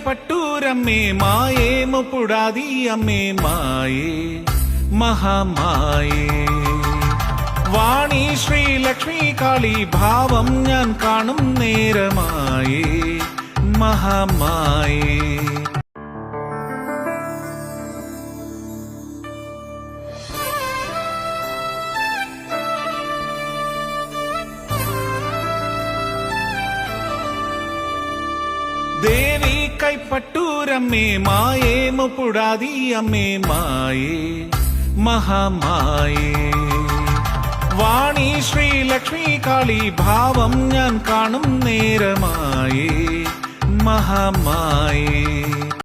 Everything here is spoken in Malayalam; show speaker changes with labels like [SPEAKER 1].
[SPEAKER 1] കൈപ്പട്ടൂരമ്മേ മായേ മുപ്പുടാതി അമ്മേ മായേ മഹാമായേ വാണി ശ്രീലക്ഷ്മി കാളി ഭാവം ഞാൻ കാണും നേരമായേ മഹാമായേ ദേവി കൈപ്പട്ടൂരമ്മേ മായേ മുപ്പുടാതി അമ്മേ മായേ മഹാമായേ വാണി ശ്രീലക്ഷ്മി കാളി ഭാവം ഞാൻ കാണും നേരമായേ മഹാമായേ